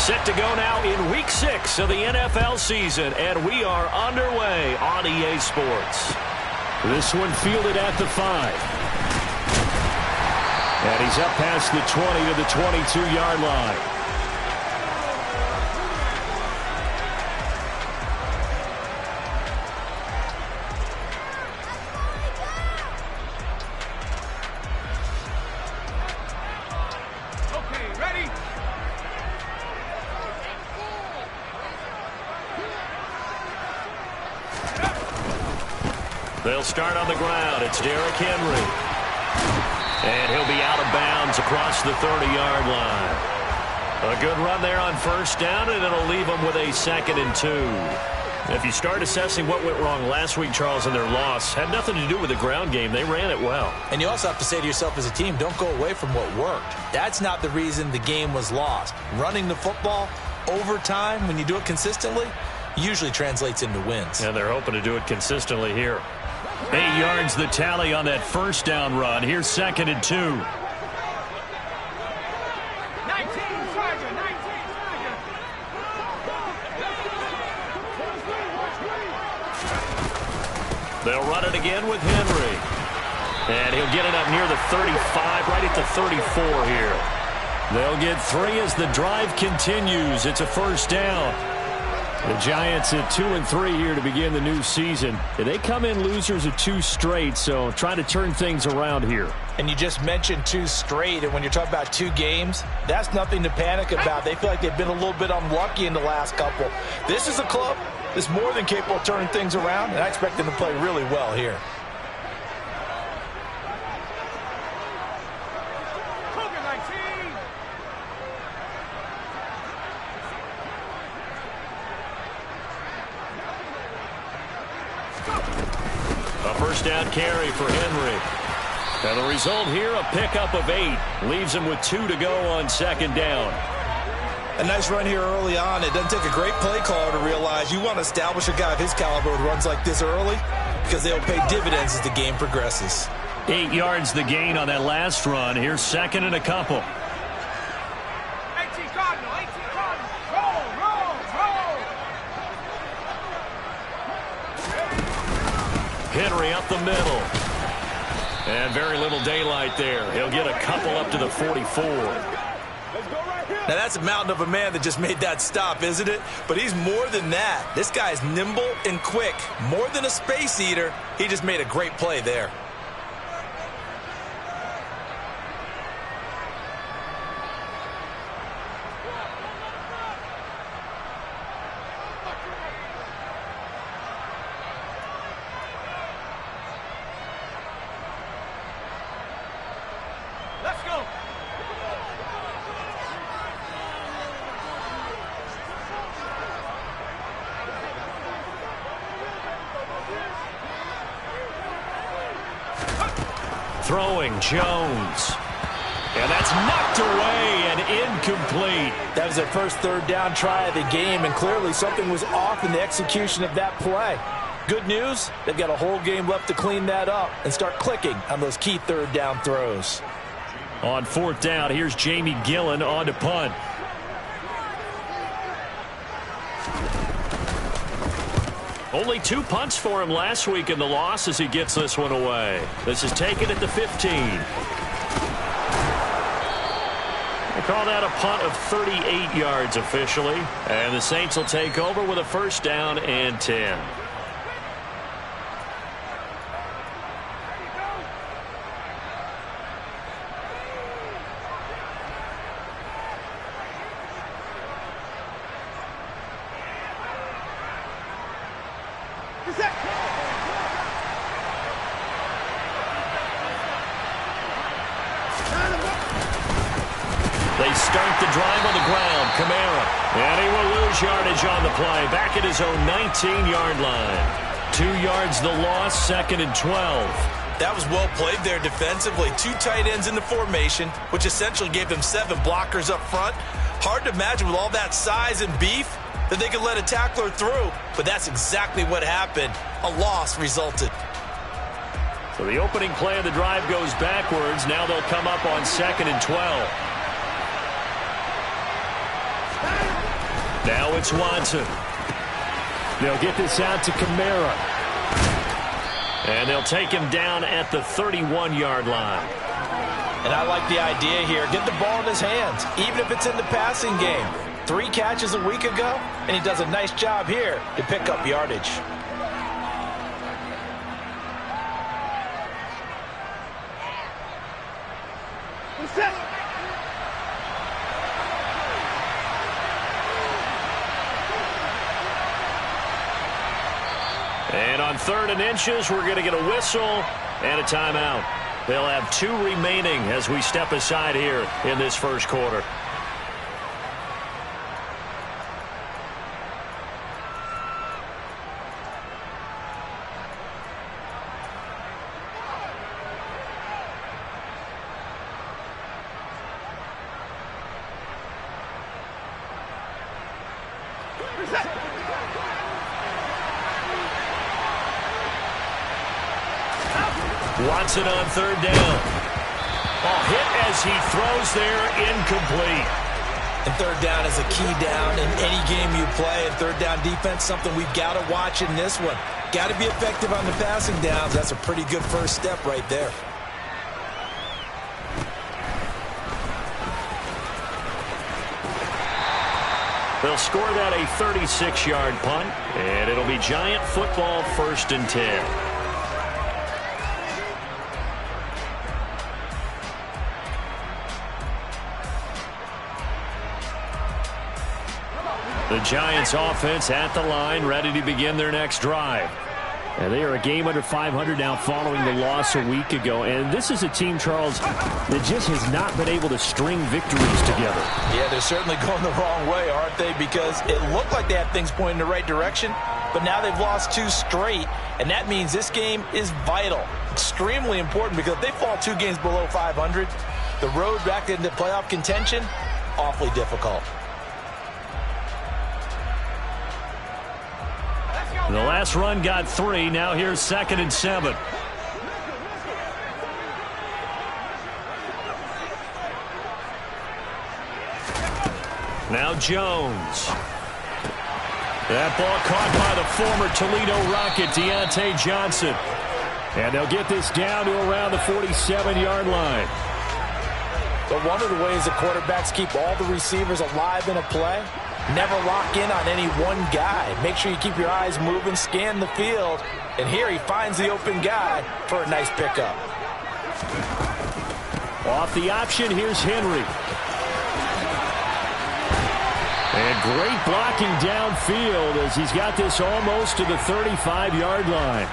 Set to go now in Week 6 of the NFL season, and we are underway on EA Sports. This one fielded at the 5. And he's up past the 20 to the 22-yard line. They'll start on the ground. It's Derrick Henry. And he'll be out of bounds across the 30-yard line. A good run there on first down, and it'll leave them with a 2nd and 2. If you start assessing what went wrong last week, Charles, in their loss, had nothing to do with the ground game. They ran it well. And you also have to say to yourself as a team, don't go away from what worked. That's not the reason the game was lost. Running the football over time, when you do it consistently, usually translates into wins. And they're hoping to do it consistently here. 8 yards the tally on that first down run. Here's 2nd and 2. 19, Sergeant, 19, Sergeant. They'll run it again with Henry. And he'll get it up near the 35, right at the 34 here. They'll get 3 as the drive continues. It's a first down. The Giants at 2-3 here to begin the new season. They come in losers of 2 straight, so trying to turn things around here. And you just mentioned 2 straight, and when you're talking about 2 games, that's nothing to panic about. They feel like they've been a little bit unlucky in the last couple. This is a club that's more than capable of turning things around, and I expect them to play really well here. First down carry for Henry. And the result here, a pickup of 8. Leaves him with 2 to go on 2nd down. A nice run here early on. It doesn't take a great play caller to realize you want to establish a guy of his caliber with runs like this early because they'll pay dividends as the game progresses. 8 yards the gain on that last run. Here's 2nd and a couple. 18 Cardinal, 18 Cardinal. Roll, roll, roll. Henry up the middle. And very little daylight there. He'll get a couple up to the 44. Now, that's a mountain of a man that just made that stop, isn't it? But he's more than that. This guy's nimble and quick. More than a space eater. He just made a great play there. Let's go. Throwing Jones. And that's knocked away and incomplete. That was their first 3rd down try of the game, and clearly something was off in the execution of that play. Good news, they've got a whole game left to clean that up and start clicking on those key 3rd down throws. On 4th down, here's Jamie Gillen on to punt. Only 2 punts for him last week in the loss as he gets this one away. This is taken at the 15. They call that a punt of 38 yards officially. And the Saints will take over with a first down and 10. They start the drive on the ground. Kamara. And he will lose yardage on the play. Back at his own 19-yard line. 2 yards the loss, 2nd and 12. That was well played there defensively. 2 tight ends in the formation, which essentially gave them 7 blockers up front. Hard to imagine with all that size and beef that they could let a tackler through. But that's exactly what happened. A loss resulted. So the opening play of the drive goes backwards. Now they'll come up on 2nd and 12. Now it's Watson. They'll get this out to Kamara. And they'll take him down at the 31-yard line. And I like the idea here. Get the ball in his hands, even if it's in the passing game. 3 catches a week ago, and he does a nice job here to pick up yardage. And on 3rd and inches, we're going to get a whistle and a timeout. They'll have 2 remaining as we step aside here in this first quarter. Watson on 3rd down. Hit as he throws there, incomplete. And 3rd down is a key down in any game you play. And 3rd down defense, something we've got to watch in this one. Got to be effective on the passing downs. That's a pretty good first step right there. They'll score that a 36-yard punt, and it'll be Giant football 1st and 10. The Giants offense at the line, ready to begin their next drive. And they are a game under 500 now following the loss a week ago. And this is a team, Charles, that just has not been able to string victories together. Yeah, they're certainly going the wrong way, aren't they? Because it looked like they had things pointing in the right direction, but now they've lost 2 straight. And that means this game is vital, extremely important, because if they fall 2 games below 500, the road back into playoff contention, awfully difficult. The last run got 3. Now here's 2nd and 7. Now Jones. That ball caught by the former Toledo Rocket, Deontay Johnson. And they'll get this down to around the 47-yard line. But one of the ways the quarterbacks keep all the receivers alive in a play, never lock in on any one guy. Make sure you keep your eyes moving, scan the field. And here he finds the open guy for a nice pickup. Off the option, here's Henry. And great blocking downfield as he's got this almost to the 35-yard line.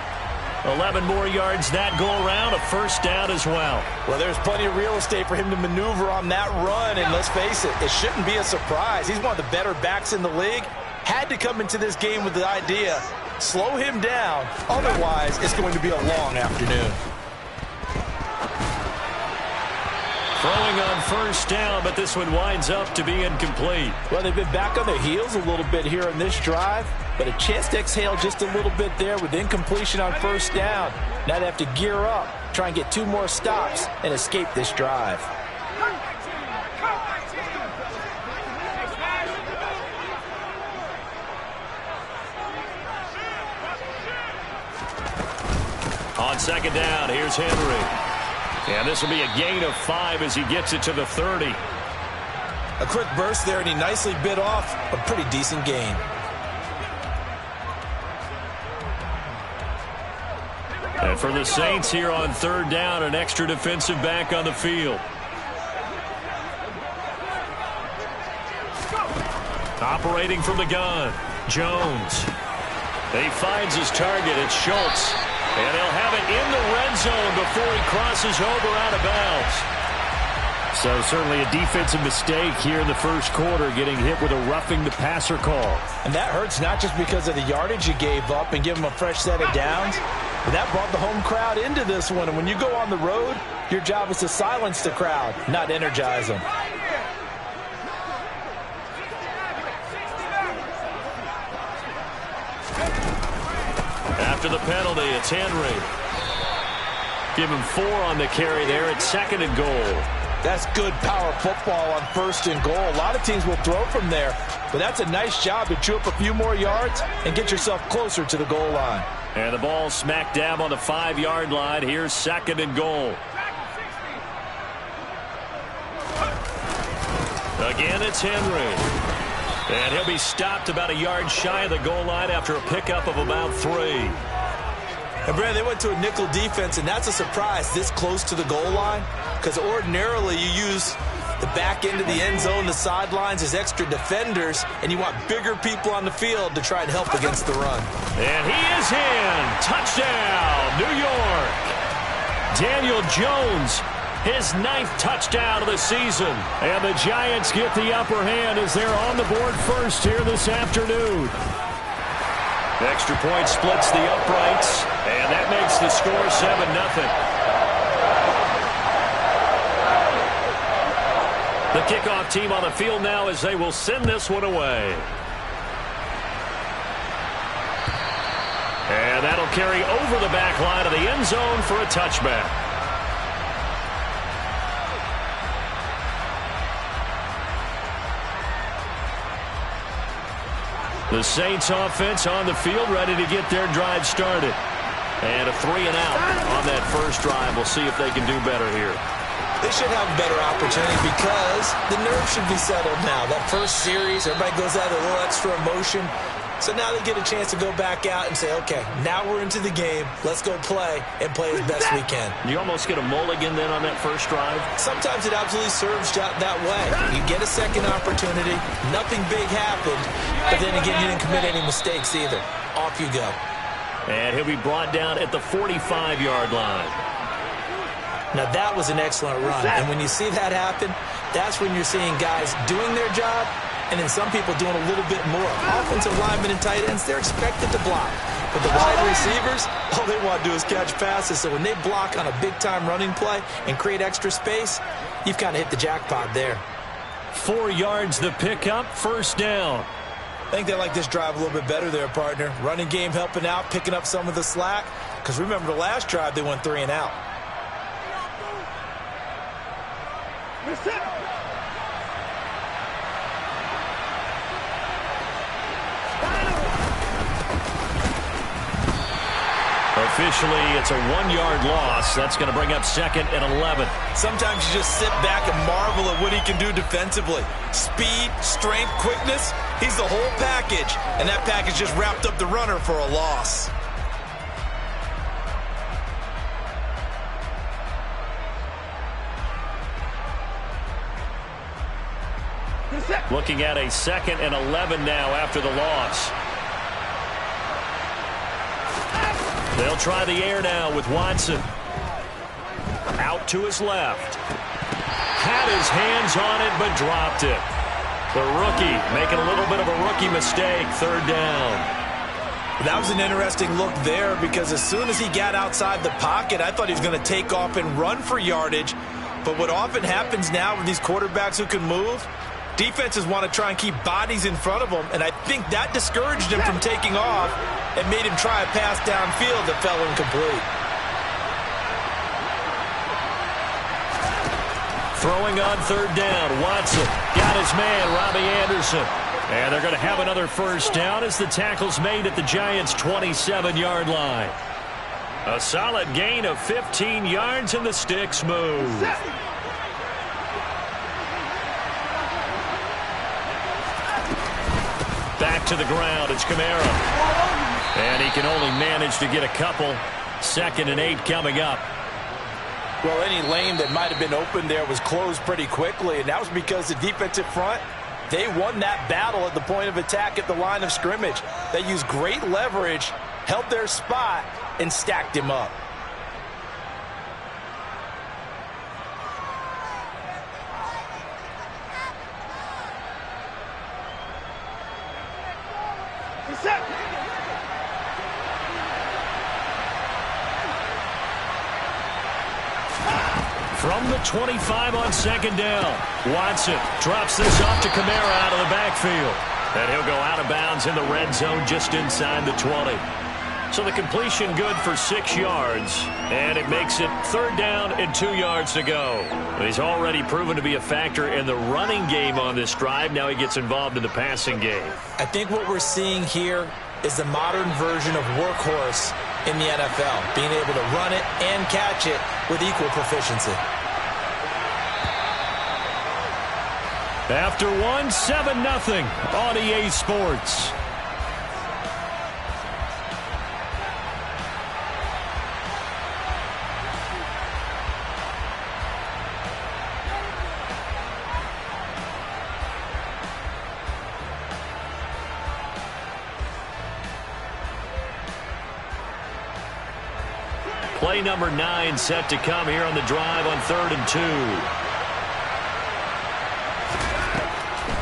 11 more yards that go around, a 1st down as well. Well, there's plenty of real estate for him to maneuver on that run, and let's face it, it shouldn't be a surprise. He's one of the better backs in the league. Had to come into this game with the idea, slow him down, otherwise it's going to be a long afternoon. Throwing on 1st down, but this one winds up to be incomplete. Well, they've been back on their heels a little bit here in this drive, but a chance to exhale just a little bit there with incompletion on 1st down. Now they have to gear up, try and get 2 more stops, and escape this drive. On 2nd down, here's Henry. And this will be a gain of 5 as he gets it to the 30. A quick burst there, and he nicely bit off a pretty decent gain. And for the Saints here on 3rd down, an extra defensive back on the field. Operating from the gun, Jones. He finds his target, it's Schultz. And he'll have it in the red zone before he crosses over out of bounds. So certainly a defensive mistake here in the first quarter, getting hit with a roughing the passer call. And that hurts not just because of the yardage you gave up and give him a fresh set of downs, but that brought the home crowd into this one. And when you go on the road, your job is to silence the crowd, not energize them. After the penalty, it's Henry. Give him 4 on the carry there at 2nd and goal. That's good power football on 1st and goal. A lot of teams will throw from there, but that's a nice job to chew up a few more yards and get yourself closer to the goal line. And the ball smack dab on the 5-yard line. Here's 2nd and goal. Again, it's Henry. And he'll be stopped about a yard shy of the goal line after a pickup of about 3. And, Brad, they went to a nickel defense, and that's a surprise this close to the goal line, because ordinarily you use the back end of the end zone, the sidelines as extra defenders, and you want bigger people on the field to try and help against the run. And he is in. Touchdown, New York. Daniel Jones, his 9th touchdown of the season. And the Giants get the upper hand as they're on the board first here this afternoon. Extra point splits the uprights, and that makes the score 7-0. The kickoff team on the field now as they will send this one away. And that'll carry over the back line of the end zone for a touchback. The Saints offense on the field, ready to get their drive started. And a 3-and-out on that first drive. We'll see if they can do better here. They should have a better opportunity because the nerves should be settled now. That first series, everybody goes out with a little extra emotion. So now they get a chance to go back out and say, okay, now we're into the game. Let's go play and play as best we can. You almost get a mulligan then on that first drive? Sometimes it absolutely serves that way. You get a second opportunity. Nothing big happened. But then again, you didn't commit any mistakes either. Off you go. And he'll be brought down at the 45-yard line. Now, that was an excellent run. And when you see that happen, that's when you're seeing guys doing their job and then some people doing a little bit more. Offensive linemen and tight ends, they're expected to block. But the wide receivers, all they want to do is catch passes. So when they block on a big-time running play and create extra space, you've kind of hit the jackpot there. 4 yards the pickup, first down. I think they like this drive a little bit better there, partner. Running game helping out, picking up some of the slack. Because remember the last drive, they went 3-and-out. Officially, it's a 1-yard loss. That's going to bring up 2nd and 11. Sometimes you just sit back and marvel at what he can do defensively. Speed, strength, quickness, he's the whole package. And that package just wrapped up the runner for a loss. Looking at a 2nd and 11 now after the loss. They'll try the air now with Watson. Out to his left. Had his hands on it, but dropped it. The rookie making a little bit of a rookie mistake, 3rd down. That was an interesting look there because as soon as he got outside the pocket, I thought he was going to take off and run for yardage. But what often happens now with these quarterbacks who can move, defenses want to try and keep bodies in front of them, and I think that discouraged him from taking off and made him try a pass downfield that fell incomplete. Throwing on 3rd down, Watson got his man, Robbie Anderson. And they're going to have another first down as the tackle's made at the Giants' 27-yard line. A solid gain of 15 yards and the sticks move. Back to the ground, it's Kamara. And he can only manage to get a couple. 2nd and 8 coming up. Well, any lane that might have been open there was closed pretty quickly, and that was because the defensive front, they won that battle at the point of attack at the line of scrimmage. They used great leverage, held their spot, and stacked him up. From the 25 on 2nd down, Watson drops this off to Kamara out of the backfield. And he'll go out of bounds in the red zone just inside the 20. So the completion good for 6 yards, and it makes it 3rd down and 2 yards to go. He's already proven to be a factor in the running game on this drive. Now he gets involved in the passing game. I think what we're seeing here is the modern version of workhorse in the NFL, being able to run it and catch it with equal proficiency. After 7-0 on EA Sports. Play number 9 set to come here on the drive on 3rd and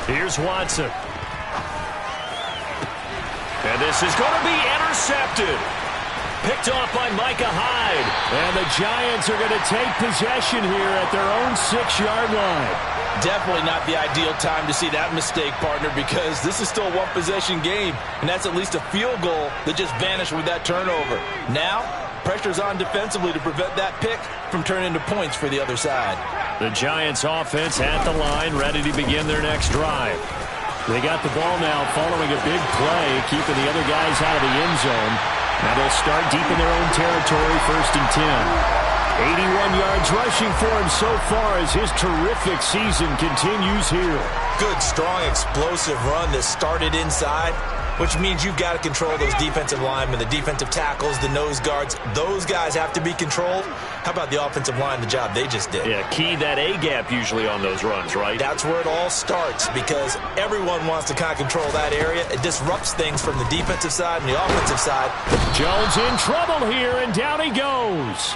2. Here's Watson. And this is going to be intercepted. Picked off by Micah Hyde. And the Giants are going to take possession here at their own 6-yard line. Definitely not the ideal time to see that mistake, partner, because this is still a one-possession game, and that's at least a field goal that just vanished with that turnover. Now, pressure's on defensively to prevent that pick from turning into points for the other side. The Giants offense at the line, ready to begin their next drive. They got the ball now following a big play, keeping the other guys out of the end zone. Now they'll start deep in their own territory, 1st and 10. 81 yards rushing for him so far as his terrific season continues here. Good, strong, explosive run that started inside, which means you've got to control those defensive linemen, the defensive tackles, the nose guards. Those guys have to be controlled. How about the offensive line, the job they just did? Yeah, key that A-gap usually on those runs, right? That's where it all starts, because everyone wants to kind of control that area. It disrupts things from the defensive side and the offensive side. Jones in trouble here, and down he goes.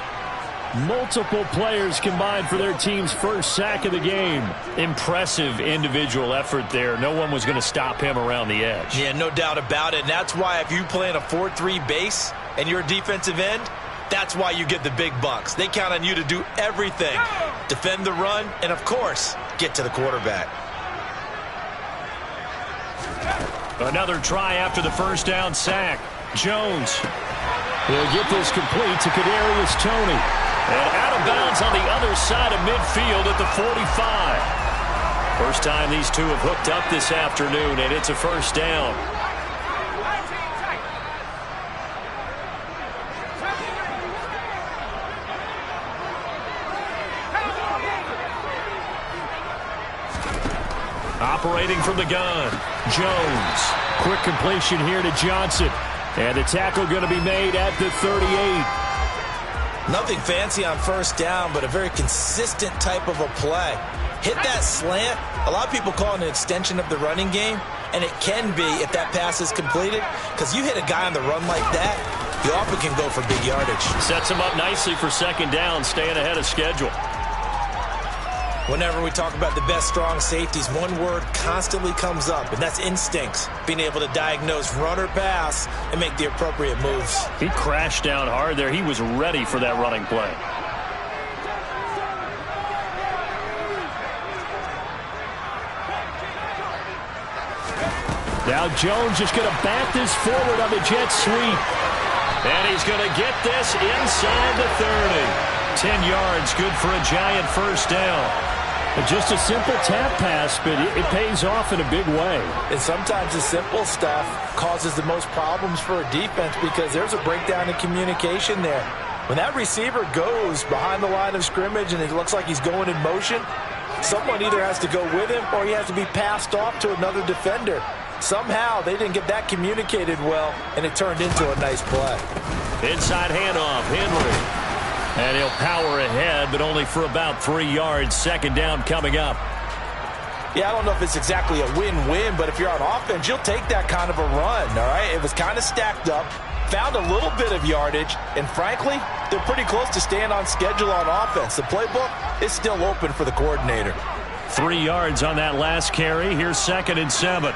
Multiple players combined for their team's first sack of the game. Impressive individual effort there. No one was going to stop him around the edge. Yeah, no doubt about it. And that's why if you play in a 4-3 base and you're a defensive end, that's why you get the big bucks. They count on you to do everything. Defend the run and, of course, get to the quarterback. Another try after the first down sack. Jones will get this complete to Kadarius Toney. And out of bounds on the other side of midfield at the 45. First time these two have hooked up this afternoon, and it's a 1st down. Operating from the gun, Jones. Quick completion here to Johnson. And the tackle going to be made at the 38. Nothing fancy on 1st down, but a very consistent type of a play. Hit that slant. A lot of people call it an extension of the running game, and it can be if that pass is completed, because you hit a guy on the run like that, you often can go for big yardage. Sets him up nicely for 2nd down, staying ahead of schedule. Whenever we talk about the best strong safeties, one word constantly comes up, and that's instincts. Being able to diagnose run or pass and make the appropriate moves. He crashed down hard there. He was ready for that running play. Now Jones just going to bat this forward on the jet sweep. And he's going to get this inside the 30. 10 yards, good for a Giant 1st down. Just a simple tap pass, but it pays off in a big way. And sometimes the simple stuff causes the most problems for a defense because there's a breakdown in communication there. When that receiver goes behind the line of scrimmage and it looks like he's going in motion, someone either has to go with him or he has to be passed off to another defender. Somehow they didn't get that communicated well, and it turned into a nice play. Inside handoff, Henry. And he'll power ahead, but only for about 3 yards. 2nd down coming up. Yeah, I don't know if it's exactly a win-win, but if you're on offense, you'll take that kind of a run, all right? It was kind of stacked up, found a little bit of yardage, and frankly, they're pretty close to staying on schedule on offense. The playbook is still open for the coordinator. 3 yards on that last carry. Here's 2nd and 7.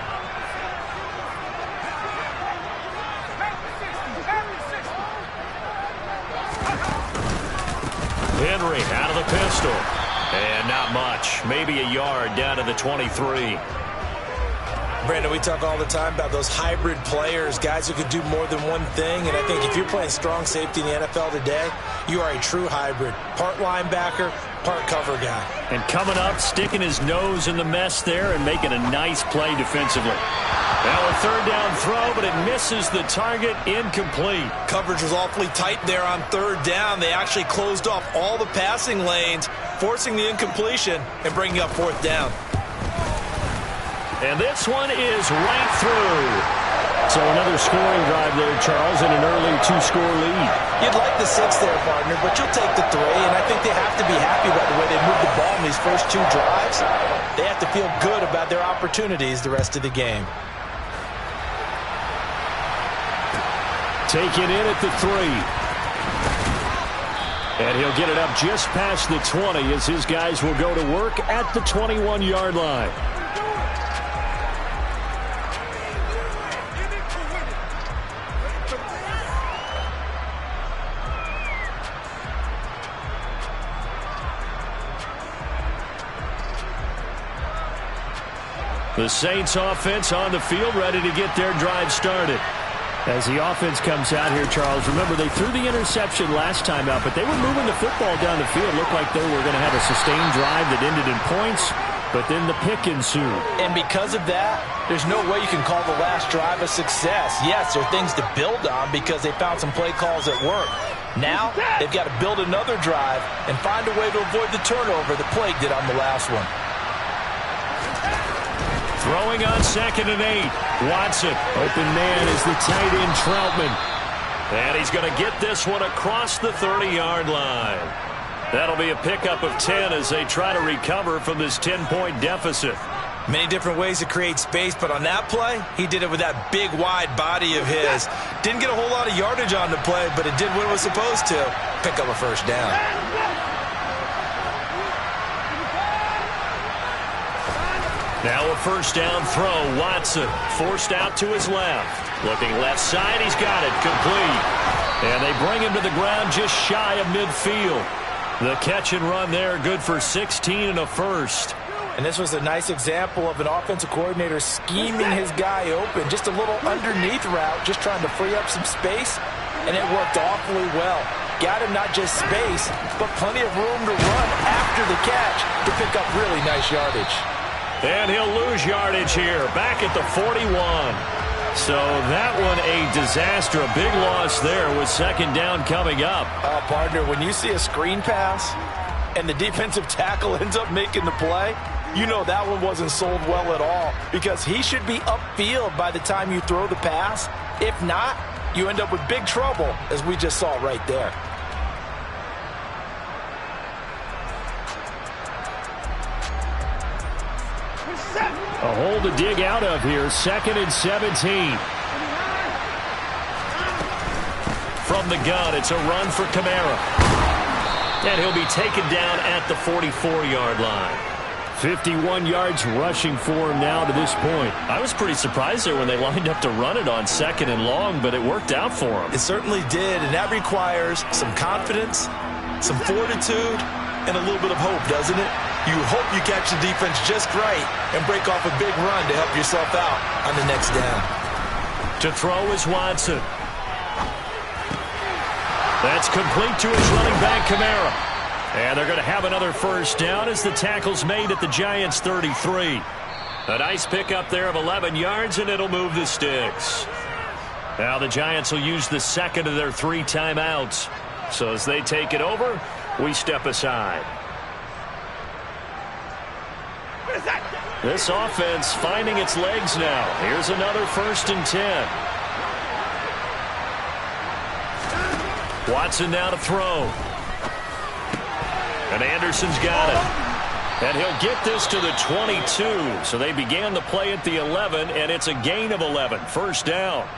Henry out of the pistol. And not much. Maybe a yard down to the 23. Brandon, we talk all the time about those hybrid players, guys who could do more than one thing. And I think if you're playing strong safety in the NFL today, you are a true hybrid. Part linebacker, part cover guy. And coming up, sticking his nose in the mess there and making a nice play defensively. Now a third down throw, but it misses the target, incomplete. Coverage was awfully tight there on third down. They actually closed off all the passing lanes, forcing the incompletion and bringing up fourth down. And this one is right through. So another scoring drive there, Charles, and an early 2-score lead. You'd like the 6 there, partner, but you'll take the 3, and I think they have to be happy about the way they moved the ball in these first 2 drives. They have to feel good about their opportunities the rest of the game. Taken in at the 3. And he'll get it up just past the 20 as his guys will go to work at the 21-yard line. The Saints offense on the field, ready to get their drive started. As the offense comes out here, Charles, remember they threw the interception last time out, but they were moving the football down the field. Looked like they were going to have a sustained drive that ended in points, but then the pick ensued. And because of that, there's no way you can call the last drive a success. Yes, there are things to build on because they found some play calls that work. Now, they've got to build another drive and find a way to avoid the turnover that plagued did on the last one. Throwing on 2nd and 8. Watson, open man is the tight end Troutman. And he's going to get this one across the 30-yard line. That'll be a pickup of 10 as they try to recover from this 10-point deficit. Many different ways to create space, but on that play, he did it with that big, wide body of his. Didn't get a whole lot of yardage on the play, but it did what it was supposed to. Pick up a first down. Now a first down throw. Watson forced out to his left. Looking left side, he's got it. Complete. And they bring him to the ground just shy of midfield. The catch and run there, good for 16 and a first. And this was a nice example of an offensive coordinator scheming his guy open. Just a little underneath route, just trying to free up some space. And it worked awfully well. Got him not just space, but plenty of room to run after the catch to pick up really nice yardage. And he'll lose yardage here, back at the 41. So that one a disaster, a big loss there with 2nd down coming up. Partner, when you see a screen pass and the defensive tackle ends up making the play, you know that one wasn't sold well at all because he should be upfield by the time you throw the pass. If not, you end up with big trouble, as we just saw right there. A hole to dig out of here. 2nd and 17. From the gun, it's a run for Kamara. And he'll be taken down at the 44-yard line. 51 yards rushing for him now to this point. I was pretty surprised there when they lined up to run it on 2nd and long, but it worked out for him. It certainly did, and that requires some confidence, some fortitude, and a little bit of hope, doesn't it? You hope you catch the defense just right and break off a big run to help yourself out on the next down. To throw is Watson. That's complete to his running back, Kamara. And they're going to have another first down as the tackle's made at the Giants' 33. A nice pickup there of 11 yards, and it'll move the sticks. Now the Giants will use the 2nd of their 3 timeouts. So as they take it over, we step aside. This offense finding its legs now. Here's another 1st and 10. Watson now to throw. And Anderson's got it. And he'll get this to the 22. So they began the play at the 11, and it's a gain of 11. First down.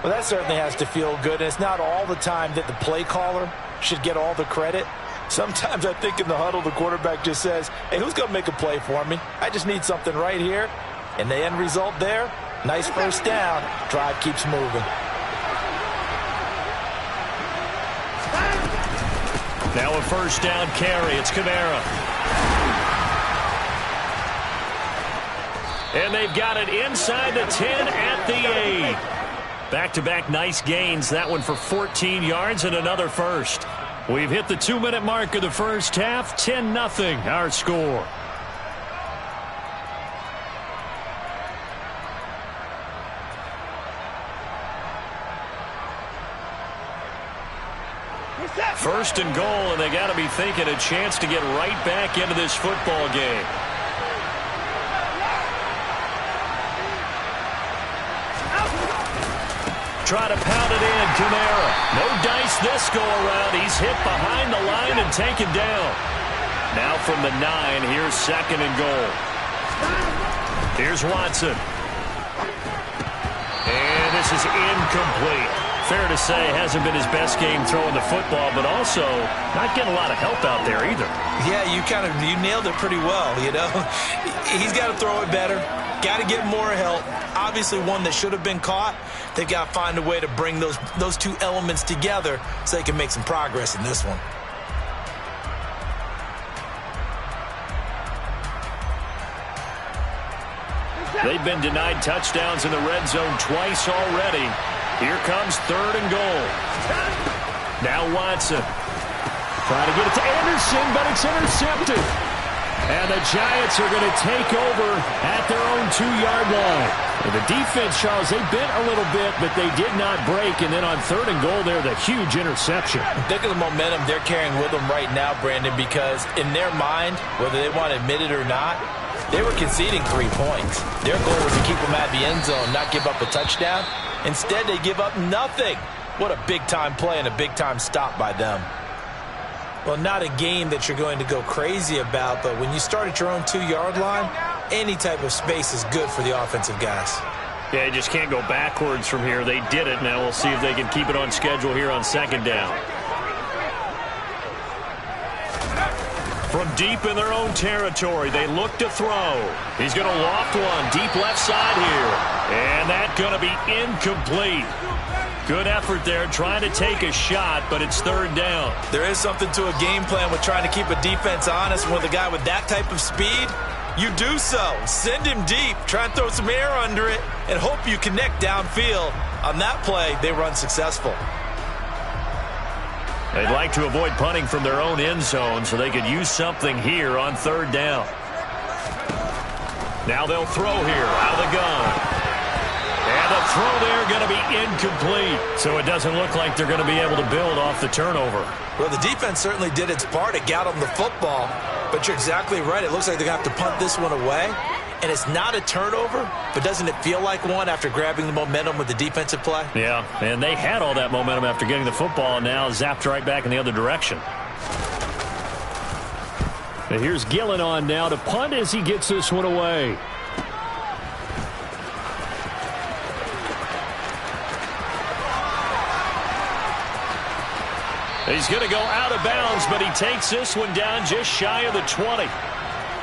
Well, that certainly has to feel good. And it's not all the time that the play caller should get all the credit. Sometimes I think in the huddle, the quarterback just says, hey, who's going to make a play for me? I just need something right here. And the end result there, nice first down. Drive keeps moving. Now a first down carry. It's Kamara. And they've got it inside the 10 at the 8. Back-to-back nice gains. That one for 14 yards and another first. We've hit the 2-minute mark of the first half. 10-0 our score. First and goal, and they got to be thinking a chance to get right back into this football game. Try to pound it in, Kamara. No dice this go-around. He's hit behind the line and taken down. Now from the 9, here's second and goal. Here's Watson. And this is incomplete. Fair to say, hasn't been his best game throwing the football, but also not getting a lot of help out there either. Yeah, you nailed it pretty well, you know. He's got to throw it better. Got to get more help. Obviously one that should have been caught. They've got to find a way to bring those two elements together so they can make some progress in this one. They've been denied touchdowns in the red zone twice already. Here comes third and goal. Now Watson. Trying to get it to Anderson, but it's intercepted. And the Giants are going to take over at their own 2-yard line. And the defense, Charles, they bent a little bit, but they did not break. And then on third and goal there, the huge interception. Think of the momentum they're carrying with them right now, Brandon, because in their mind, whether they want to admit it or not, they were conceding 3 points. Their goal was to keep them at the end zone, not give up a touchdown. Instead, they give up nothing. What a big-time play and a big-time stop by them. Well, not a game that you're going to go crazy about, but when you start at your own 2-yard line, any type of space is good for the offensive guys. Yeah, you just can't go backwards from here. They did it. Now we'll see if they can keep it on schedule here on second down. From deep in their own territory, they look to throw. He's going to loft one deep left side here. And that's going to be incomplete. Good effort there, trying to take a shot, but it's third down. There is something to a game plan with trying to keep a defense honest. With a guy with that type of speed, you do so. Send him deep, try and throw some air under it, and hope you connect downfield. On that play, they were unsuccessful. They'd like to avoid punting from their own end zone so they could use something here on third down. Now they'll throw here out of the gun. And the throw there going to be incomplete. So it doesn't look like they're going to be able to build off the turnover. Well, the defense certainly did its part to get them the football. But you're exactly right. It looks like they're going to have to punt this one away. And it's not a turnover, but doesn't it feel like one after grabbing the momentum with the defensive play? Yeah, and they had all that momentum after getting the football and now zapped right back in the other direction. And here's Gillen on now to punt as he gets this one away. He's going to go out of bounds, but he takes this one down just shy of the 20.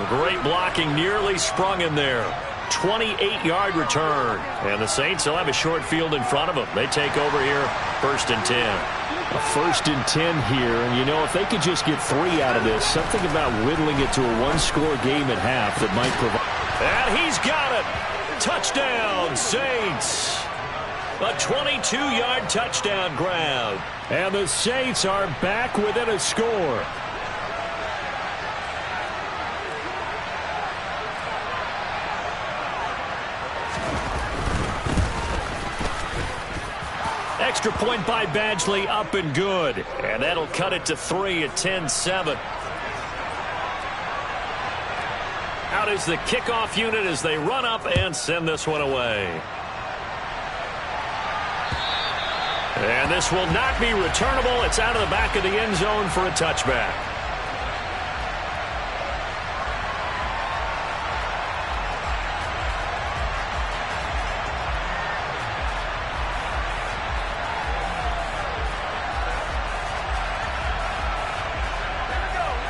Great blocking, nearly sprung in there. 28-yard return. And the Saints will have a short field in front of them. They take over here, first and 10. A first and 10 here, and you know, if they could just get 3 out of this, something about whittling it to a one-score game at half that might provide. And he's got it. Touchdown, Saints. A 22-yard touchdown grab. And the Saints are back within a score. Extra point by Badgley, up and good. And that'll cut it to 3 at 10-7. Out is the kickoff unit as they run up and send this one away. And this will not be returnable. It's out of the back of the end zone for a touchback.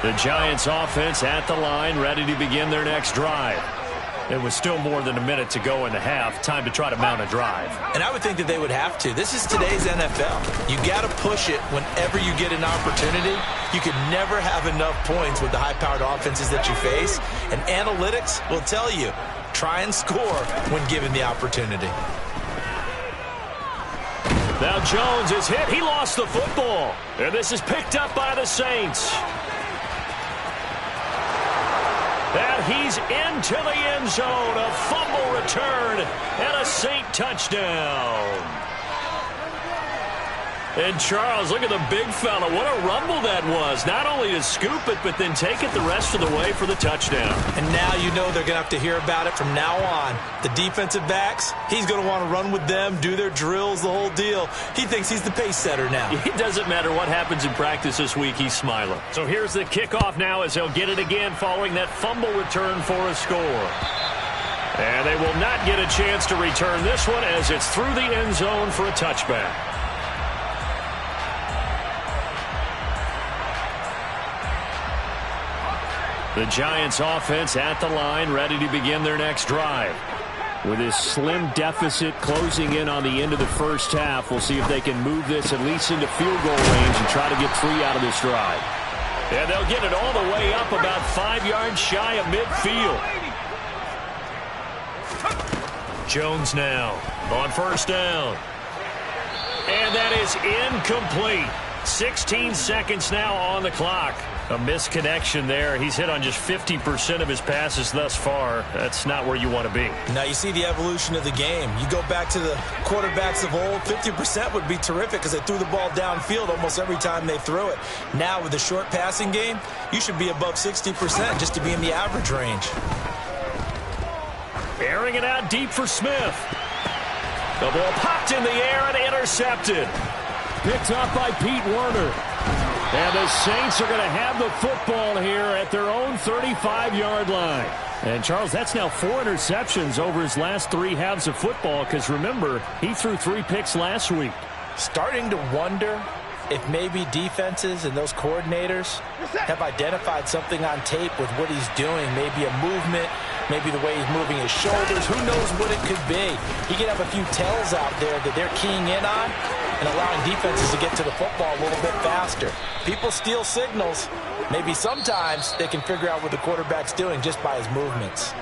The Giants offense at the line, ready to begin their next drive. It was still more than a minute to go in the half. Time to try to mount a drive. And I would think that they would have to. This is today's NFL. You got to push it whenever you get an opportunity. You can never have enough points with the high-powered offenses that you face. And analytics will tell you, try and score when given the opportunity. Now Jones is hit. He lost the football. And this is picked up by the Saints. And he's into the end zone. A fumble return and a Saint touchdown. And Charles, look at the big fella. What a rumble that was. Not only to scoop it, but then take it the rest of the way for the touchdown. And now you know they're going to have to hear about it from now on. The defensive backs, he's going to want to run with them, do their drills, the whole deal. He thinks he's the pace setter now. It doesn't matter what happens in practice this week. He's smiling. So here's the kickoff now as he'll get it again following that fumble return for a score. And they will not get a chance to return this one as it's through the end zone for a touchback. The Giants offense at the line, ready to begin their next drive. With this slim deficit closing in on the end of the first half, we'll see if they can move this at least into field goal range and try to get 3 out of this drive. And they'll get it all the way up about 5 yards shy of midfield. Jones now on first down. And that is incomplete. 16 seconds now on the clock. A misconnection there. He's hit on just 50% of his passes thus far. That's not where you want to be. Now you see the evolution of the game. You go back to the quarterbacks of old, 50% would be terrific because they threw the ball downfield almost every time they threw it. Now with the short passing game, you should be above 60% just to be in the average range. Airing it out deep for Smith. The ball popped in the air and intercepted. Picked up by Pete Werner. And the Saints are going to have the football here at their own 35-yard line. And, Charles, that's now 4 interceptions over his last 3 halves of football because, remember, he threw 3 picks last week. Starting to wonder if maybe defenses and those coordinators have identified something on tape with what he's doing. Maybe a movement, maybe the way he's moving his shoulders. Who knows what it could be? He could have a few tells out there that they're keying in on and allowing defenses to get to the football a little bit faster. People steal signals. Maybe sometimes they can figure out what the quarterback's doing just by his movements.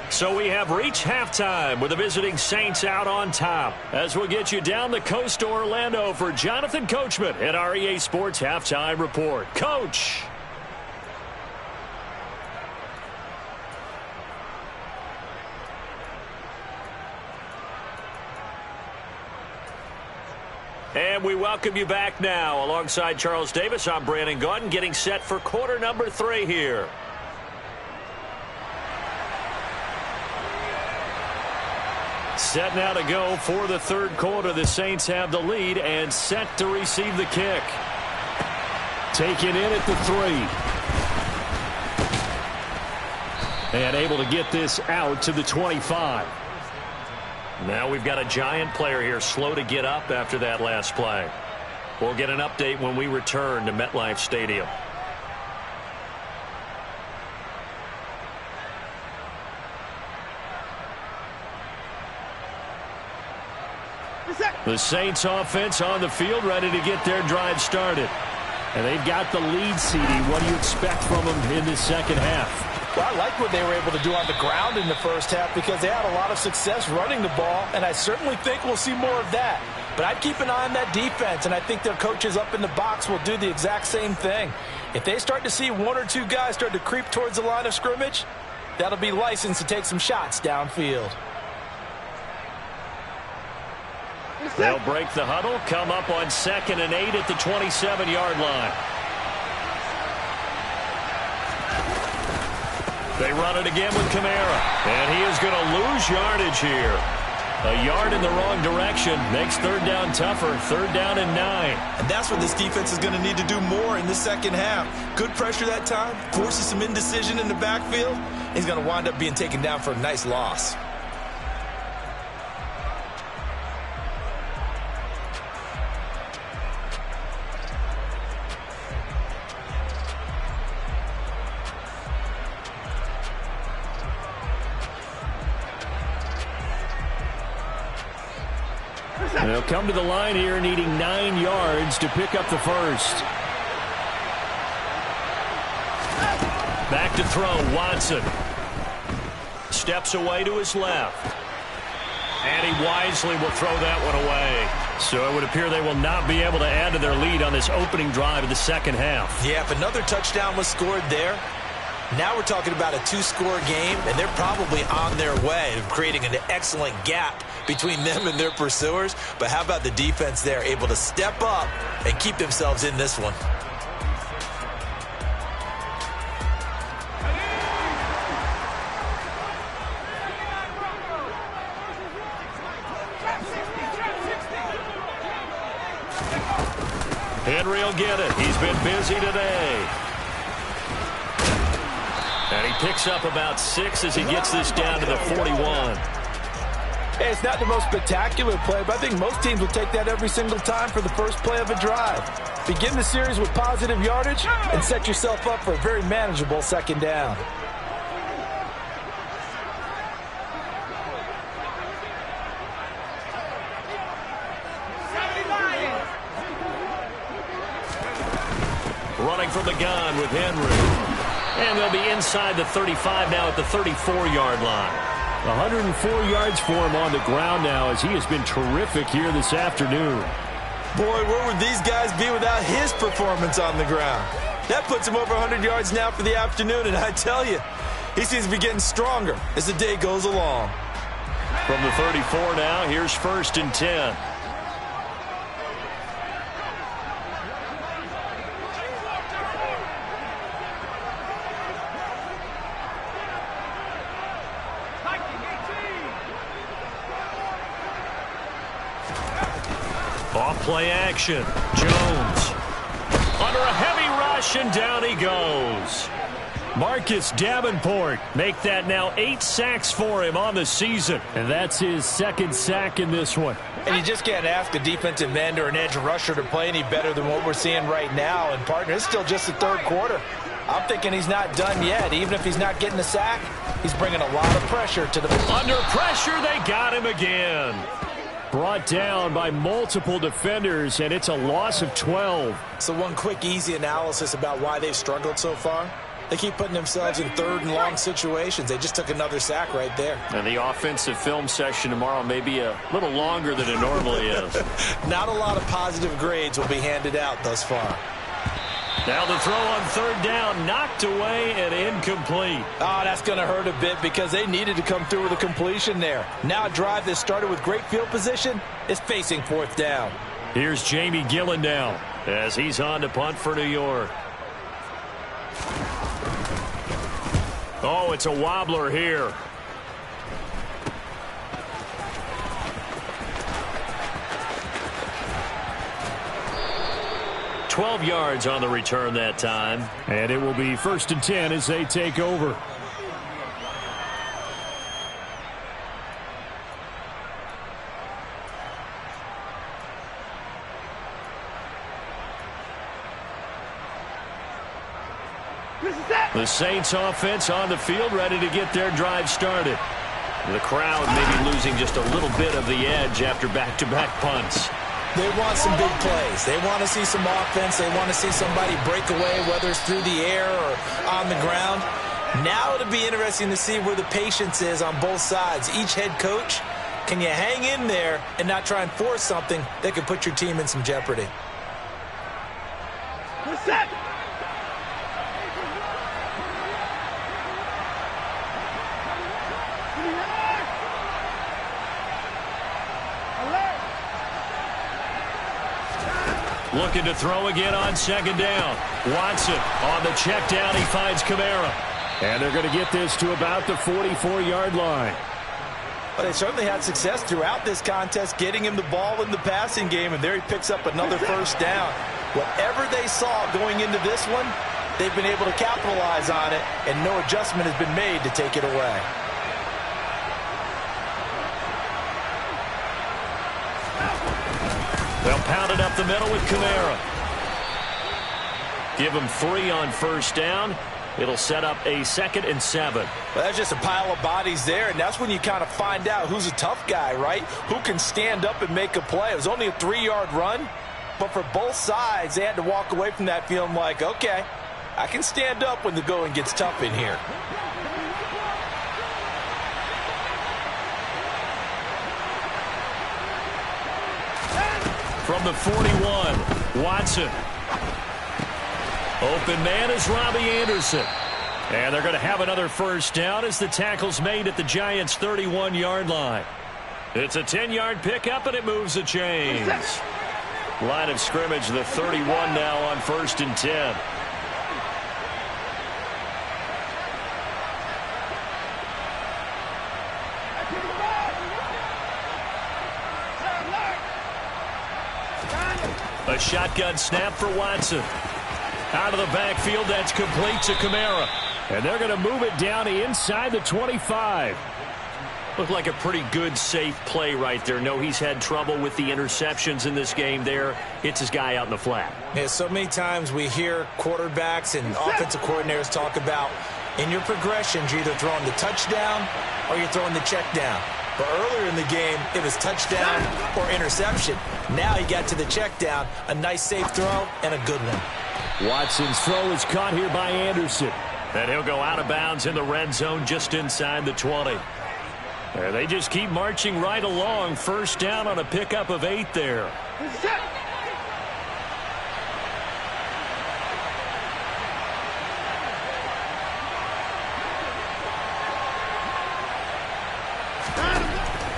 So we have reached halftime with the visiting Saints out on top. As we'll get you down the coast to Orlando for Jonathan Coachman at our EA Sports Halftime Report. Coach. And we welcome you back now. Alongside Charles Davis, I'm Brandon Gaudin, getting set for quarter number 3 here. Set now to go for the third quarter. The Saints have the lead and set to receive the kick. Taken in at the 3. And able to get this out to the 25. Now we've got a Giant player here slow to get up after that last play. We'll get an update when we return to MetLife Stadium. The Saints offense on the field ready to get their drive started. And they've got the lead, CD. What do you expect from them in the second half? Well, I like what they were able to do on the ground in the first half because they had a lot of success running the ball, and I certainly think we'll see more of that. But I'd keep an eye on that defense, and I think their coaches up in the box will do the exact same thing. If they start to see 1 or 2 guys start to creep towards the line of scrimmage, that'll be licensed to take some shots downfield. They'll break the huddle, come up on 2nd and 8 at the 27-yard line. They run it again with Kamara, and he is going to lose yardage here. A yard in the wrong direction makes third down tougher. 3rd down and 9. And that's what this defense is going to need to do more in the second half. Good pressure that time, forces some indecision in the backfield. He's going to wind up being taken down for a nice loss. They'll come to the line here needing 9 yards to pick up the first. Back to throw, Watson. Steps away to his left. And he wisely will throw that one away. So it would appear they will not be able to add to their lead on this opening drive of the second half. Yeah, if another touchdown was scored there, now we're talking about a two-score game, and they're probably on their way of creating an excellent gap between them and their pursuers. But how about the defense there, able to step up and keep themselves in this one? Henry will get it. He's been busy today. And he picks up about 6 as he gets this down to the 41. Hey, it's not the most spectacular play, but I think most teams will take that every single time for the first play of a drive. Begin the series with positive yardage and set yourself up for a very manageable second down. Running from the gun with Henry. And they'll be inside the 35 now at the 34-yard line. 104 yards for him on the ground now as he has been terrific here this afternoon. Boy, where would these guys be without his performance on the ground? That puts him over 100 yards now for the afternoon, and I tell you, he seems to be getting stronger as the day goes along. From the 34 now, here's 1st and 10. Off-play action. Jones. Under a heavy rush, and down he goes. Marcus Davenport make that now 8 sacks for him on the season. And that's his 2nd sack in this one. And you just can't ask a defensive end or an edge rusher to play any better than what we're seeing right now. And, partner, it's still just the 3rd quarter. I'm thinking he's not done yet. Even if he's not getting a sack, he's bringing a lot of pressure to the... Under pressure, they got him again. Brought down by multiple defenders, and it's a loss of 12. So one quick, easy analysis about why they've struggled so far. They keep putting themselves in 3rd and long situations. They just took another sack right there. And the offensive film session tomorrow may be a little longer than it normally is. Not a lot of positive grades will be handed out thus far. Now the throw on 3rd down, knocked away and incomplete. Oh, that's going to hurt a bit because they needed to come through with a completion there. Now a drive that started with great field position is facing 4th down. Here's Jamie Gillen now as he's on to punt for New York. Oh, it's a wobbler here. $12 yards on the return that time. And it will be 1st and 10 as they take over. The Saints offense on the field, ready to get their drive started. The crowd maybe losing just a little bit of the edge after back-to-back punts. They want some big plays. They want to see some offense. They want to see somebody break away, whether it's through the air or on the ground. Now it'll be interesting to see where the patience is on both sides. Each head coach, can you hang in there and not try and force something that could put your team in some jeopardy? What's that? Looking to throw again on 2nd down. Watson on the check down. He finds Kamara. And they're going to get this to about the 44-yard line. Well, they certainly had success throughout this contest getting him the ball in the passing game, and there he picks up another 1st down. Whatever they saw going into this one, they've been able to capitalize on it, and no adjustment has been made to take it away. They'll pound it up the middle with Kamara. Give him 3 on 1st down. It'll set up a 2nd and 7. Well, that's just a pile of bodies there, and that's when you kind of find out who's a tough guy, right? Who can stand up and make a play. It was only a 3-yard run, but for both sides, they had to walk away from that feeling like, okay, I can stand up when the going gets tough in here. from the 41. Watson. Open man is Robbie Anderson. And they're going to have another first down as the tackle's made at the Giants' 31-yard line. It's a 10-yard pickup, and it moves the chains. Line of scrimmage, the 31 now on 1st and 10. A shotgun snap for Watson. Out of the backfield, that's complete to Kamara. And they're going to move it down inside the 25. Looked like a pretty good, safe play right there. No, he's had trouble with the interceptions in this game there. Hits his guy out in the flat. Yeah, so many times we hear quarterbacks and offensive coordinators talk about in your progressions, you're either throwing the touchdown or you're throwing the check down. But earlier in the game, it was touchdown or interception. Now he got to the check down, a nice safe throw, and a good one. Watson's throw is caught here by Anderson. And he'll go out of bounds in the red zone just inside the 20. And they just keep marching right along. First down on a pickup of 8 there.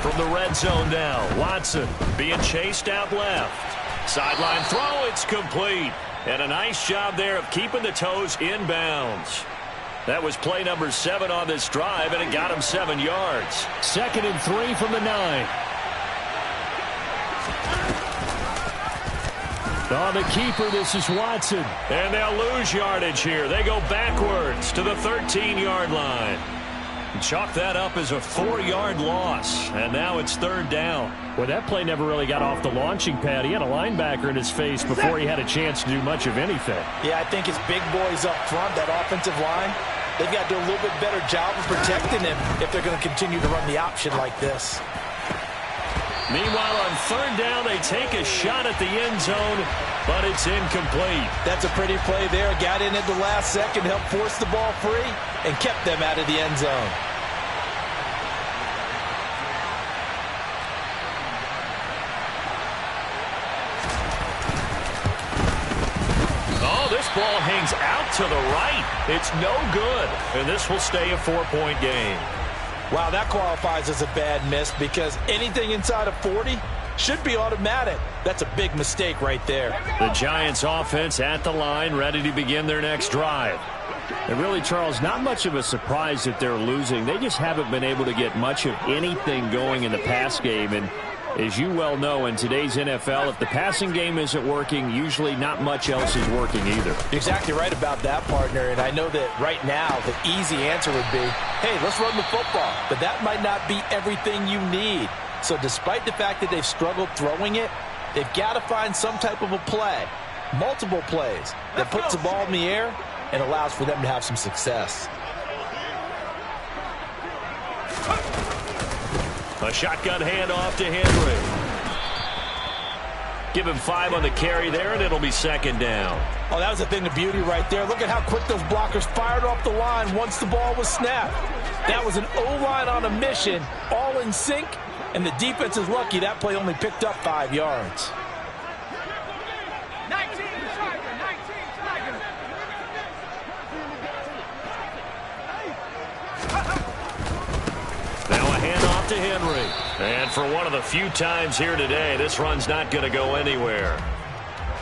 From the red zone now, Watson being chased out left. Sideline throw, it's complete. And a nice job there of keeping the toes inbounds. That was play number 7 on this drive, and it got him 7 yards. 2nd and 3 from the 9. On the keeper, this is Watson. And they'll lose yardage here. They go backwards to the 13-yard line. Chalk that up as a 4-yard loss. And now it's 3rd down. Well, that play never really got off the launching pad. He had a linebacker in his face before he had a chance to do much of anything. Yeah, I think his big boys up front, that offensive line, they've got to do a little bit better job of protecting him if they're going to continue to run the option like this. Meanwhile, on 3rd down, they take a shot at the end zone, but it's incomplete. That's a pretty play there. Got in at the last second, helped force the ball free, and kept them out of the end zone. Oh, this ball hangs out to the right. It's no good, and this will stay a 4-point game. Wow, that qualifies as a bad miss because anything inside of 40 should be automatic. That's a big mistake right there. The Giants offense at the line, ready to begin their next drive. And really, Charles, not much of a surprise that they're losing. They just haven't been able to get much of anything going in the pass game. And as you well know, in today's NFL, if the passing game isn't working, usually not much else is working either. You're exactly right about that, partner. And I know that right now the easy answer would be, hey, let's run the football. But that might not be everything you need. So despite the fact that they've struggled throwing it, they've got to find some type of a play, multiple plays, that puts the ball in the air and allows for them to have some success. A shotgun handoff to Henry. Give him 5 on the carry there, and it'll be 2nd down. Oh, that was a thing of beauty right there. Look at how quick those blockers fired off the line once the ball was snapped. That was an O-line on a mission, all in sync, and the defense is lucky that play only picked up 5 yards. 19 striker, 19 striker. Now a handoff to Henry. And for one of the few times here today, this run's not going to go anywhere.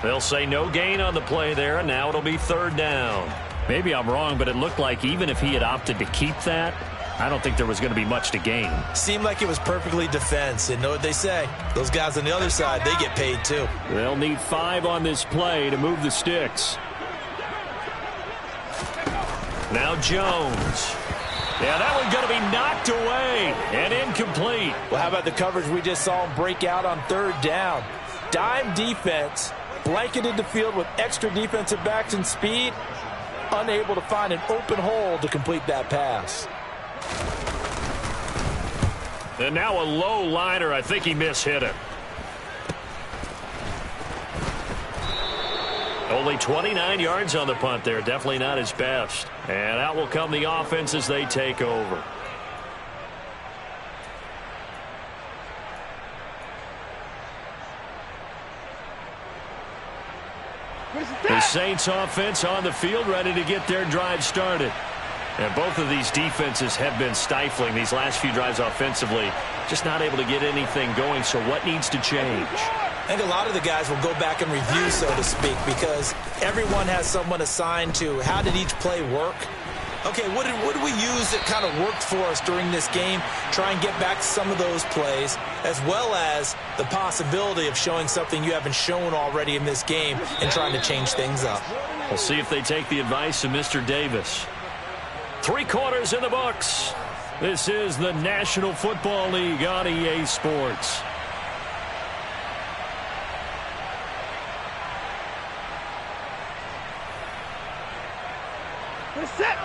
They'll say no gain on the play there, and now it'll be 3rd down. Maybe I'm wrong, but it looked like even if he had opted to keep that, I don't think there was going to be much to gain. Seemed like it was perfectly defense. And know what they say? Those guys on the other side, they get paid too. They'll need 5 on this play to move the sticks. Now Jones. Yeah, that one's going to be knocked away and incomplete. Well, how about the coverage we just saw him break out on 3rd down? Dime defense, blanketed the field with extra defensive backs and speed, unable to find an open hole to complete that pass. And now a low liner. I think he mishit it. Only 29 yards on the punt there. Definitely not his best. And out will come the offense as they take over. The Saints offense on the field, ready to get their drive started. And both of these defenses have been stifling these last few drives offensively. Just not able to get anything going, so what needs to change? I think a lot of the guys will go back and review, so to speak, because everyone has someone assigned to how did each play work. Okay, what did we use that kind of worked for us during this game? Try and get back to some of those plays, as well as the possibility of showing something you haven't shown already in this game and trying to change things up. We'll see if they take the advice of Mr. Davis. 3 quarters in the books. This is the National Football League on EA Sports. Set.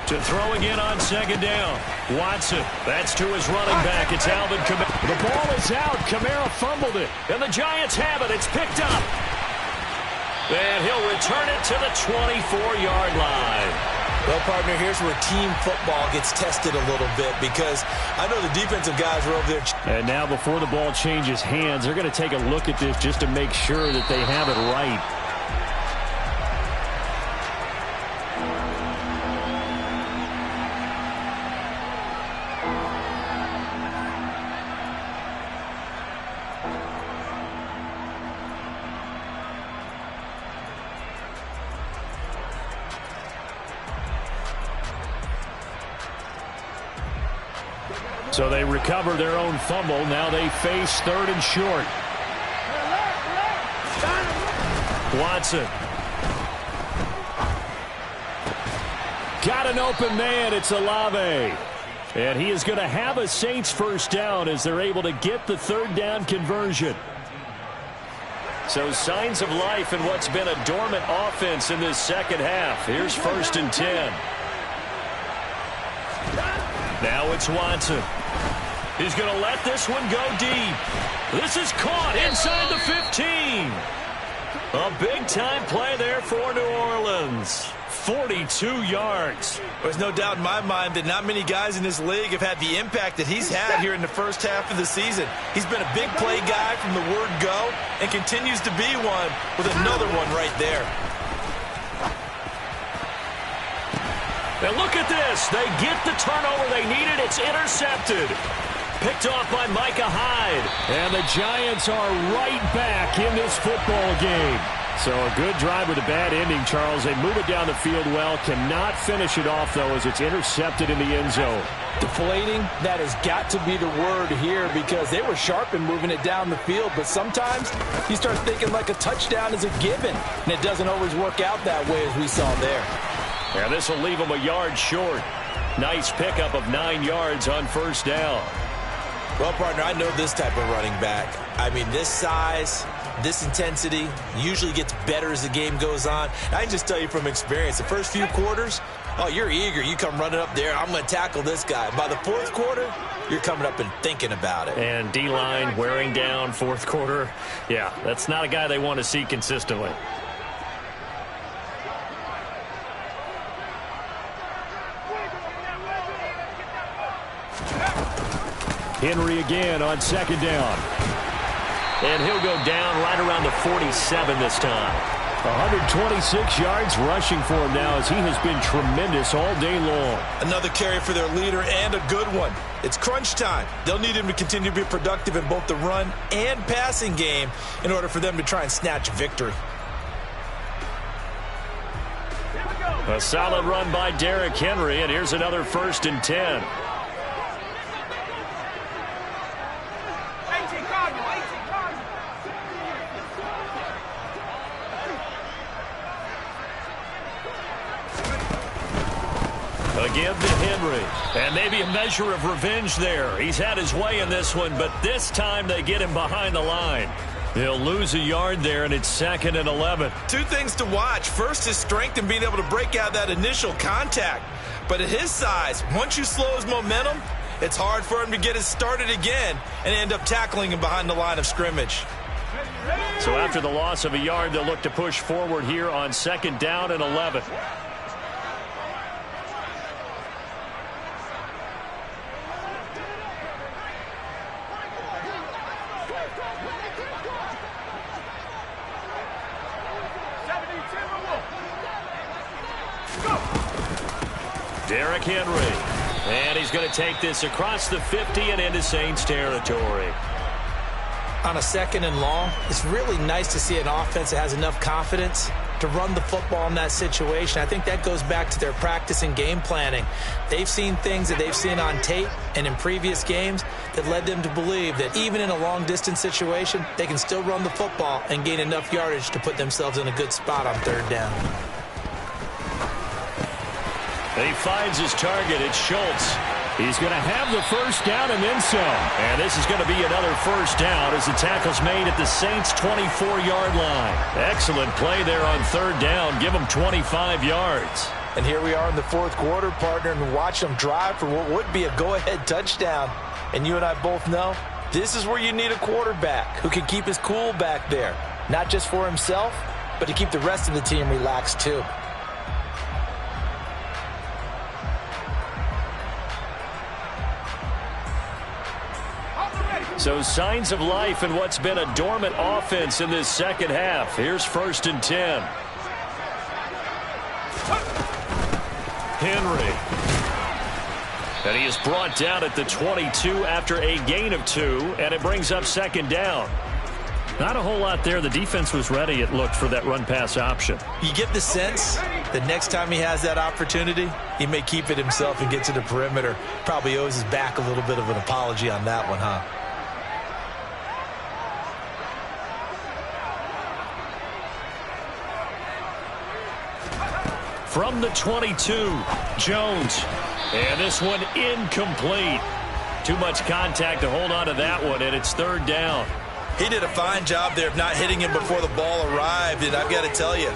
To throw again on second down. Watson. That's to his running back. It's Alvin Kamara. The ball is out. Kamara fumbled it. And the Giants have it. It's picked up. And he'll return it to the 24-yard line. Well, partner, here's where team football gets tested a little bit because I know the defensive guys are over there. And now before the ball changes hands, they're going to take a look at this just to make sure that they have it right. So they recover their own fumble. Now they face 3rd and short. Watson. Got an open man. It's Olave. And he is going to have a Saints first down as they're able to get the 3rd down conversion. So signs of life in what's been a dormant offense in this second half. Here's 1st and 10. Now it's Watson. He's going to let this one go deep. This is caught inside the 15. A big-time play there for New Orleans. 42 yards. There's no doubt in my mind that not many guys in this league have had the impact that he's had here in the first half of the season. He's been a big play guy from the word go and continues to be one with another one right there. And look at this. They get the turnover they needed. It's intercepted. Picked off by Micah Hyde. And the Giants are right back in this football game. So a good drive with a bad ending, Charles. They move it down the field well. Cannot finish it off, though, as it's intercepted in the end zone. Deflating, that has got to be the word here because they were sharp in moving it down the field. But sometimes you start thinking like a touchdown is a given. And it doesn't always work out that way as we saw there. And this will leave them a yard short. Nice pickup of 9 yards on 1st down. Well, partner, I know this type of running back. I mean, this size, this intensity usually gets better as the game goes on. I can just tell you from experience, the first few quarters, oh, you're eager. You come running up there, I'm going to tackle this guy. By the 4th quarter, you're coming up and thinking about it. And D-line wearing down 4th quarter. Yeah, that's not a guy they want to see consistently. Henry again on 2nd down. And he'll go down right around the 47 this time. 126 yards rushing for him now as he has been tremendous all day long. Another carry for their leader and a good one. It's crunch time. They'll need him to continue to be productive in both the run and passing game in order for them to try and snatch victory. A solid run by Derrick Henry, and here's another 1st and 10. Again to Henry. And maybe a measure of revenge there. He's had his way in this one, but this time they get him behind the line. He'll lose a yard there, and it's 2nd and 11. 2 things to watch. First, his strength in being able to break out that initial contact. But at his size, once you slow his momentum, it's hard for him to get it started again and end up tackling him behind the line of scrimmage. So after the loss of a yard, they'll look to push forward here on 2nd down and 11. Derrick Henry. And he's going to take this across the 50 and into Saints territory. On a 2nd and long, it's really nice to see an offense that has enough confidence to run the football in that situation. I think that goes back to their practice and game planning. They've seen things that they've seen on tape and in previous games that led them to believe that even in a long-distance situation, they can still run the football and gain enough yardage to put themselves in a good spot on 3rd down. And he finds his target. It's Schultz. He's going to have the first down and then some. And this is going to be another first down as the tackle's made at the Saints' 24-yard line. Excellent play there on 3rd down. Give them 25 yards. And here we are in the 4th quarter, partner, and watch them drive for what would be a go-ahead touchdown. And you and I both know this is where you need a quarterback who can keep his cool back there. Not just for himself, but to keep the rest of the team relaxed too. So signs of life in what's been a dormant offense in this 2nd half. Here's 1st and 10. Henry. And he is brought down at the 22 after a gain of 2, and it brings up 2nd down. Not a whole lot there. The defense was ready, it looked, for that run-pass option. You get the sense that next time he has that opportunity, he may keep it himself and get to the perimeter. Probably owes his back a little bit of an apology on that one, huh? From the 22, Jones. And this one incomplete. Too much contact to hold on to that one, and it's 3rd down. He did a fine job there of not hitting him before the ball arrived, and I've got to tell you,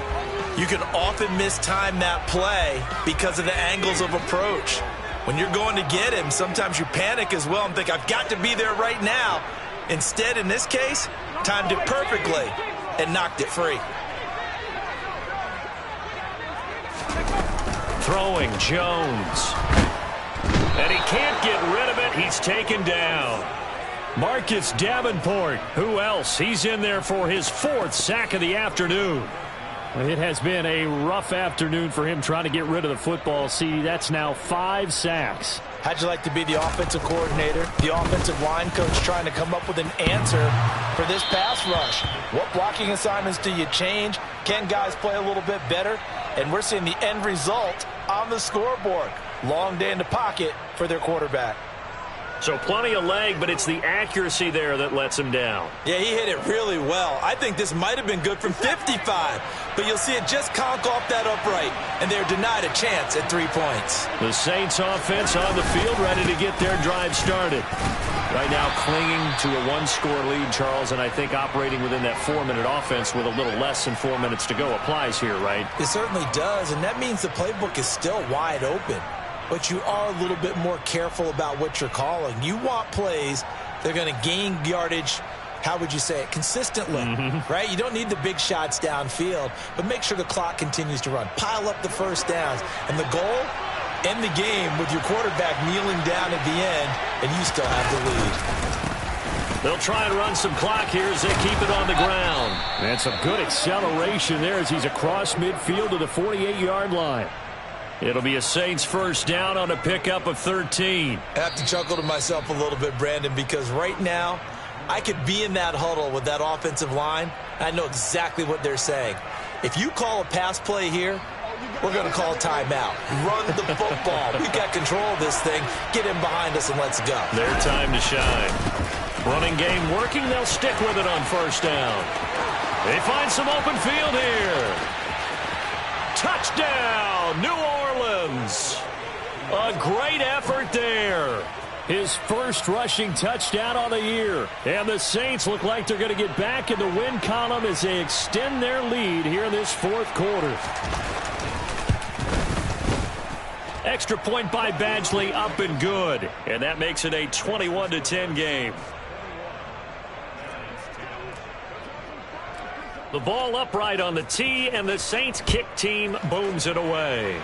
you can often mistime that play because of the angles of approach. When you're going to get him, sometimes you panic as well and think, I've got to be there right now. Instead, in this case, timed it perfectly and knocked it free. Throwing Jones. And he can't get rid of it. He's taken down. Marcus Davenport. Who else? He's in there for his 4th sack of the afternoon. It has been a rough afternoon for him trying to get rid of the football. See, that's now 5 sacks. How'd you like to be the offensive coordinator, the offensive line coach, trying to come up with an answer for this pass rush? What blocking assignments do you change? Can guys play a little bit better? And we're seeing the end result on the scoreboard. Long day in the pocket for their quarterback. So plenty of leg, but it's the accuracy there that lets him down. Yeah, he hit it really well. I think this might have been good from 55, but you'll see it just conk off that upright, and they're denied a chance at 3 points. The Saints offense on the field, ready to get their drive started. Right now clinging to a 1-score lead, Charles, and I think operating within that 4-minute offense with a little less than 4 minutes to go applies here, right? It certainly does, and that means the playbook is still wide open. But you are a little bit more careful about what you're calling. You want plays that are going to gain yardage, how would you say it, consistently, right? You don't need the big shots downfield, but make sure the clock continues to run. Pile up the first downs. And the goal, end the game with your quarterback kneeling down at the end, and you still have the lead. They'll try and run some clock here as they keep it on the ground. And some good acceleration there as he's across midfield to the 48-yard line. It'll be a Saints first down on a pickup of 13. I have to chuckle to myself a little bit, Brandon, because right now I could be in that huddle with that offensive line. I know exactly what they're saying. If you call a pass play here, we're going to call a timeout. Run the football. We've got control of this thing. Get in behind us and let's go. Their time to shine. Running game working. They'll stick with it on first down. They find some open field here. Touchdown, New Orleans. A great effort there. His first rushing touchdown on the year. And the Saints look like they're going to get back in the win column as they extend their lead here in this 4th quarter. Extra point by Badgley, up and good. And that makes it a 21-10 game. The ball upright on the tee, and the Saints kick team booms it away.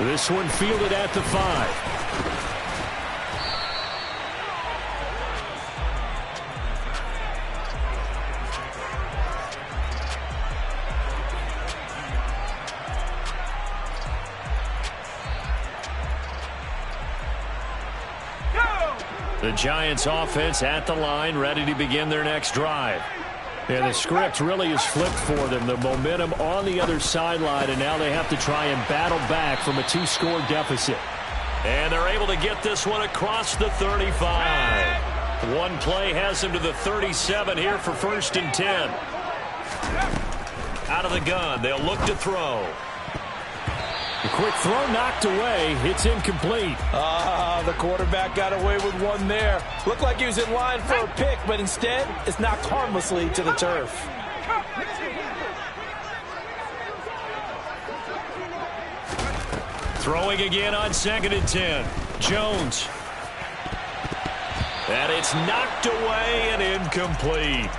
This one fielded at the 5. The Giants offense at the line, ready to begin their next drive. And the script really is flipped for them. The momentum on the other sideline, and now they have to try and battle back from a 2-score deficit. And they're able to get this one across the 35. One play has them to the 37 here for 1st and 10. Out of the gun, they'll look to throw. The quick throw knocked away. It's incomplete. The quarterback got away with one there. Looked like he was in line for a pick, but instead, it's knocked harmlessly to the turf. Throwing again on 2nd and 10. Jones. And it's knocked away and incomplete.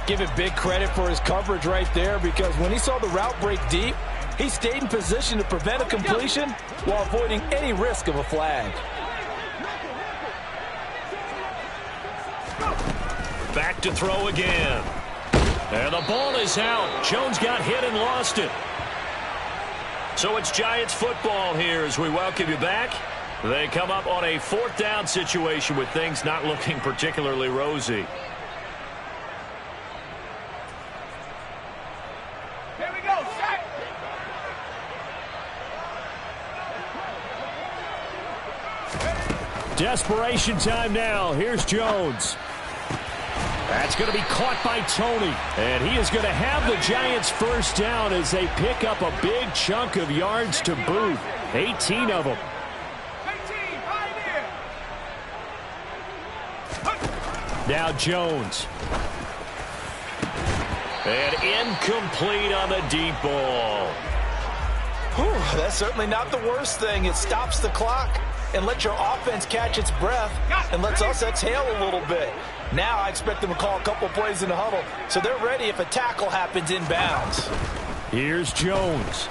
Give it big credit for his coverage right there, because when he saw the route break deep, he stayed in position to prevent a completion while avoiding any risk of a flag. Back to throw again. And the ball is out. Jones got hit and lost it. So it's Giants football here as we welcome you back. They come up on a 4th down situation with things not looking particularly rosy. Here we go, set. Desperation time now. Here's Jones. That's going to be caught by Tony. And he is going to have the Giants 1st down as they pick up a big chunk of yards to boot. 18 of them. 18, right here. Now Jones. And incomplete on the deep ball. Whew, that's certainly not the worst thing. It stops the clock and lets your offense catch its breath and lets us exhale a little bit. Now I expect them to call a couple plays in the huddle, so they're ready if a tackle happens inbounds. Here's Jones.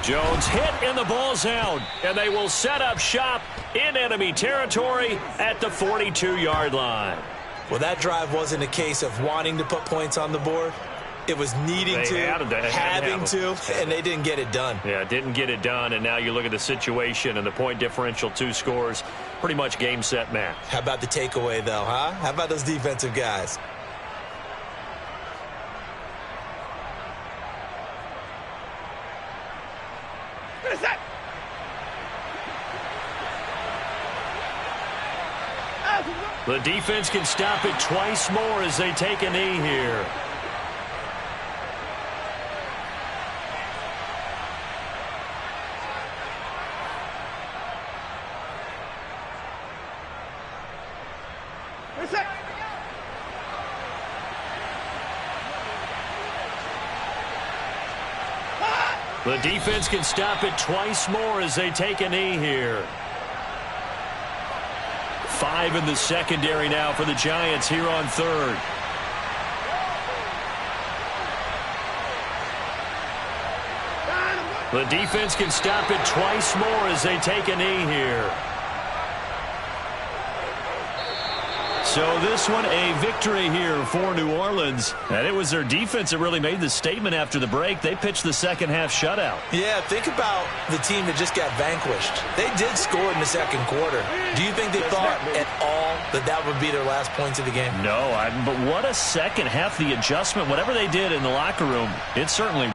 Jones hit and the ball's out. And they will set up shop in enemy territory at the 42-yard line. Well, that drive wasn't a case of wanting to put points on the board. It was needing having to, and they didn't get it done. Yeah, didn't get it done, and now you look at the situation and the point differential, 2 scores, pretty much game, set, match. How about the takeaway, though, huh? How about those defensive guys? Set. The defense can stop it twice more as they take a knee here. Set. The defense can stop it twice more as they take a knee here. 5 in the secondary now for the Giants here on 3rd. The defense can stop it twice more as they take a knee here. So this one a victory here for New Orleans. And it was their defense that really made the statement after the break. They pitched the second half shutout. Yeah, think about the team that just got vanquished. They did score in the 2nd quarter. Do you think they thought at all that that would be their last points of the game? No, but what a second half. The adjustment, whatever they did in the locker room, it certainly